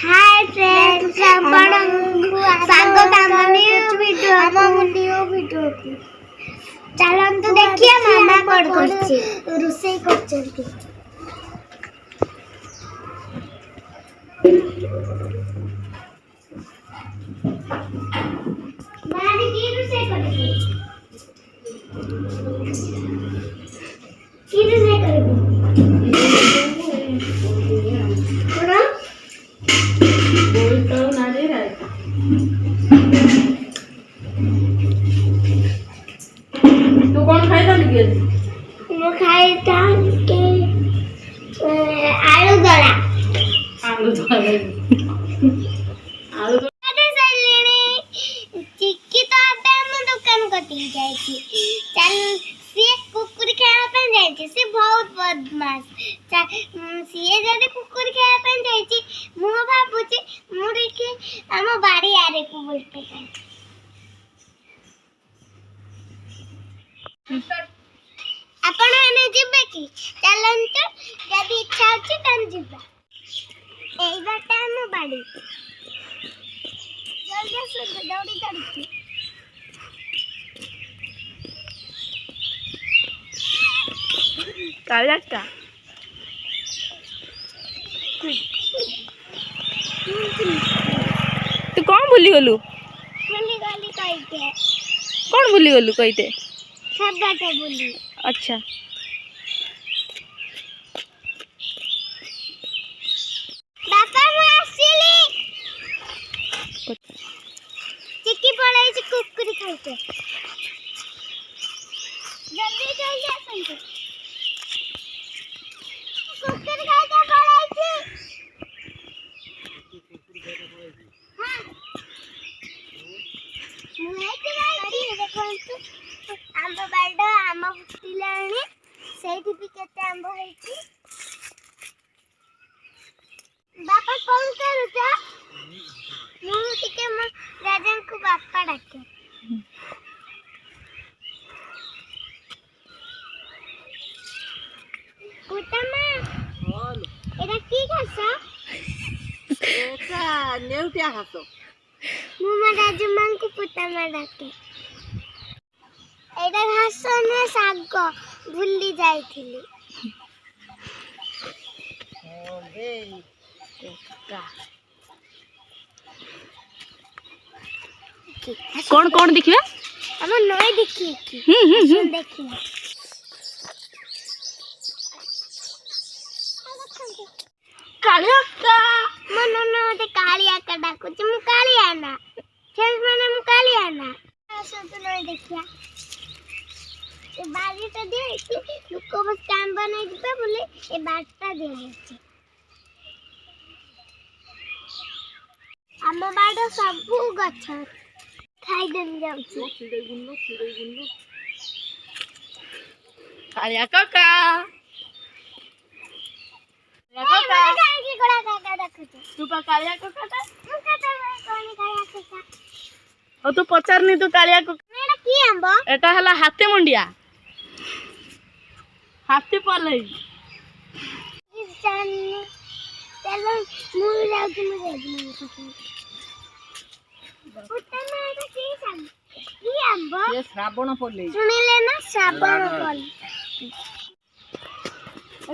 Hi friends स्वागत हम new video को चलंतु देखिए मामा कोड करछि रुसई करछंती माने की रुसई करछि की रुसई करबी कोना बोलतो ना रे रायता तू कौन खाइता निके मो खाइता के आलू दला आलू अरे सल्लीनी चिक्की तो आते हम दुकान कटी जाई छी चल से कुकुर खाया पन जाई छी से बहुत बदमाश सीए जदी कुकुर खाया पन जाई छी मो बाबू छी मुड़ी के हम बाड़ी आरे को बोलते हैं आपण एने जिबे की चलंत जदी इच्छा अछि तन जिबा एई बाटा हम बाड़ी जल्दी से दौड़ी चढ़ी कालटा तू कौन भूली गलु कहते कौन भूली गलु कहते सब बाटे भूली अच्छा बापा मु आसीली चिक्की पड़ाई से कुकुर खाइते जल्दी जल्दी आसंते कुकुर खाइते पड़ाई छी हां मुहे के बाड़ी देखो आंब बाडा आम फुटिलाणी सेठी भी केते आंब होईची बापा कौन करूचा मु टिके म राजन को बापा डाके कुटमा बोल एरा की खासा एटा नेउटिया खासो मु म राजमान को पुटमा डाके एटा खासो ने साग भूली जाईथिली ओगे कौन कौन देखिबे हम नय देखि की देखि कालिया का मन न कालिया का डाको तुम कालिया ना फ्रेंड्स माने मु कालिया ना आसो तो नय देखिया ए बारी तो दे कि लुको बस काम बनाई दिबा बोले ए बाटटा दे दे हम बाडो सब गछ खाई देन जाउची चिड़ै गुन्नो कालिया काका की कोड़ा काका देखुचे तू पा कालिया काका ता कोनी कालिया काका ओ तू पचारनी तू कालिया काका मेरा की आंबो एटा हला हाथी मुंडिया हाथी पलै जानी चलो मु जाउची उतना तो की सांग की आंबो ये श्रावण पलै सुनिले ना श्रावण पल ए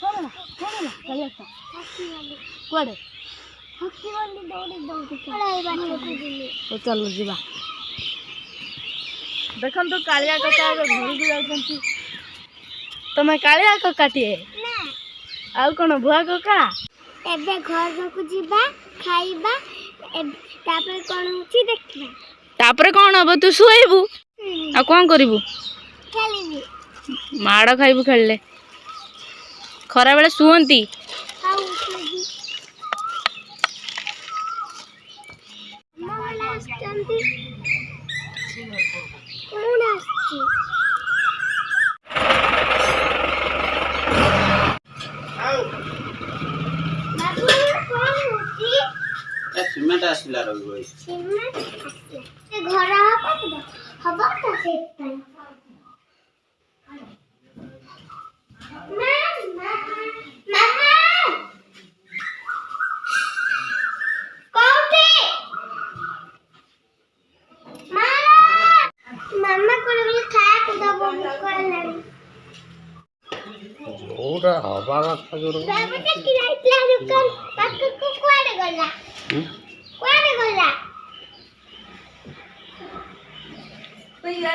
कोना कालिया का हाथी वाली कोडे हाथी वाली दौड़ी पड़ाई बाटे कुदिले तो चलो जीवा देखन तो कालिया काका घर को जाउछंती तमे कालिया काका टिए ना आउ कोन भुआ काका एबे घर को जीबा खाइबा तापर कोन होची देखबा तापर कोन हबो तू सोइबू आ कोन करिवू खेलिबी माड़ खाइबू खेलले खरा बेले सुहंती हाउ उठबी मोला आस्తంती कोन आस्ती आओ बाबू कोन होची ए सिमेंट आसिला रही सिमेंट आसिला से घर हबा तो से ଗୋଟେ ହବା କଥା ଯୋଉ ବାବା କି ଯାଇଥିଲା ଦୋକାନ ପାଖକୁ କୁଆଡେ ଗଲା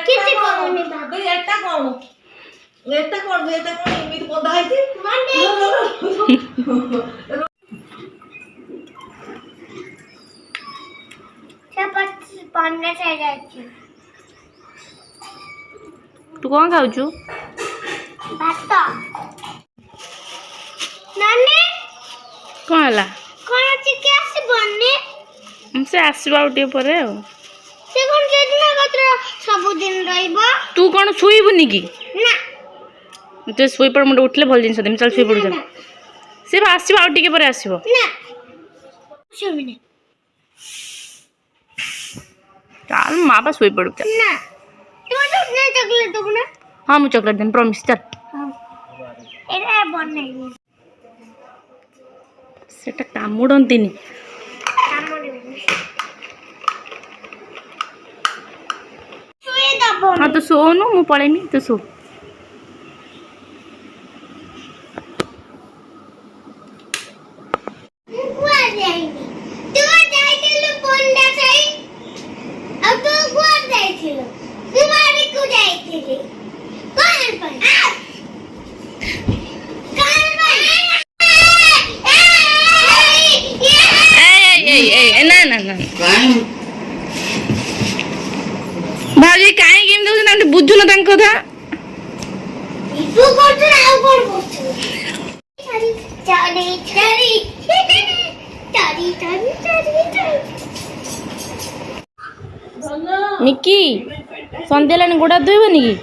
କିଛି କହୁନି ବାବା ଏଟା କଣ ଏମିତି ବନ୍ଧା ହେଇଛି ପନ୍ନା ସାଇଡ ଅଛି ତୁ କଣ ଖାଉଛୁ? ଭାତ ନାନି କଣ ହେଲା? କଣ ଚିକି ଆସିବନି ସେ ଆସିବ ଆଉ ଟିକେ ପରେ ଆଉ। ସେ କଣ ସେଦିନ କତର ସବୁଦିନ ରହିବ? ତୁ କଣ ଶୋଇବୁନି କି? ନା ତୁ ଶୋଇପଡ଼, ମୁଣ୍ଡ ଉଠିଲେ ଭଲ ଜିନିଷ ଦେମି। ଚାଲ ଶୋଇପଡ଼ୁ ଚାଲ। ନା ସେ ଆସିବ ଆଉ ଟିକେ ପରେ ଆସିବ। ନା ଶୋଇବିନି ଚାଲ ମା ବା ଶୋଇପଡ଼ୁ ଚାଲ। ନା ତୁ ମତେ ନା ଚକଲେଟ ଦବୁ ନା? ହଁ ମୁଁ ଚକଲେଟ ଦେମି, ପ୍ରମିସ ଚାଲ। ଏଟା ବନେଇବି ସେଟା କାମୁଡ଼ନ୍ତିନି। ହଁ ତୁ ଶୋଉନୁ, ମୁଁ ପଳେଇମି, ତୁ ଶୋ। ନା ନା ନା ଭାଉଜ କାହିଁକି ଏମିତି ଦଉଛନ୍ତି? ଆମେ ବୁଝୁନ ତାଙ୍କ କଥା। ମିକି ସନ୍ଧ୍ୟା ହେଲାଣି, ଗୋଡ଼ା ଧୋଇବନି କି?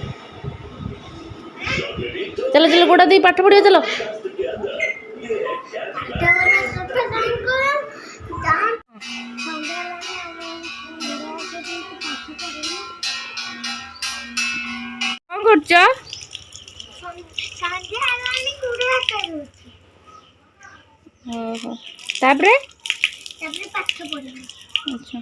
ଚାଲ ଚାଲ ଗୋଡ଼ା ଧୋଇ ପାଠ ପଢିବା ଚାଲ। କଣ କରୁଛ? ଓହୋ, ତାପରେ ପାଠ ପଢିବି। ଆଚ୍ଛା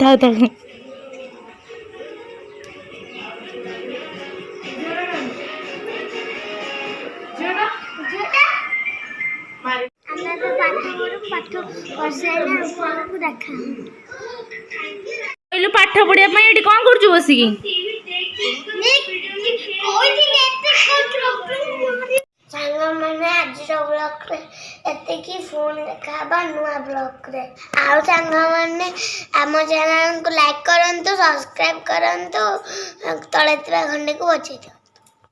ଥାଉ ଥାଉ। କହିଲୁ ପାଠ ପଢିବା ପାଇଁ ଏଠି କଣ କରୁଛୁ ବସିକି? ସାଙ୍ଗମାନେ ଆଜିର ବ୍ଲଗରେ ଏତିକି, ପୁଣି ଦେଖା ହବା ନୂଆ ବ୍ଲଗରେ। ଆଉ ସାଙ୍ଗମାନେ ଆମ ଚ୍ୟାନେଲକୁ ଲାଇକ୍ କରନ୍ତୁ, ସବସ୍କ୍ରାଇବ କରନ୍ତୁ, ତଳେ ଥିବା ଘଣ୍ଟିକୁ ବଜେଇ ଦିଅନ୍ତୁ।